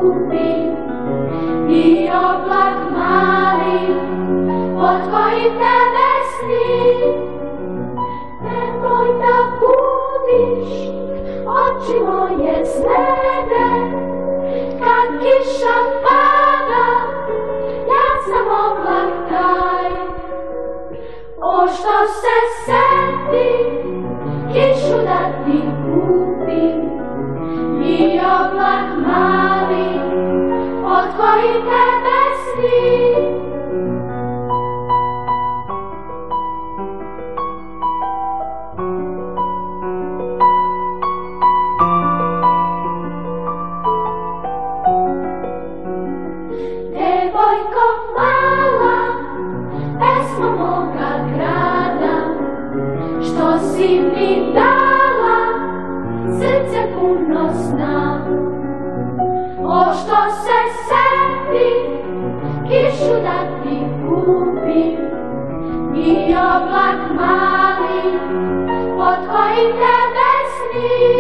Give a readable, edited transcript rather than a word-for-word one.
kupim i oblak mali pod kojim tebe snim. Nemoj da budiš oči moje snede, kad kiša pada, ja sam oblak taj. O što se seti, kišu da ti kupim i oblak mali pod kojim tebe snim. Devojko mala, pesmo moga grada, što si mi dala, srce puno sna. O što se seti, kišu da ti kupim i oblak mali pod kojim tebe snim.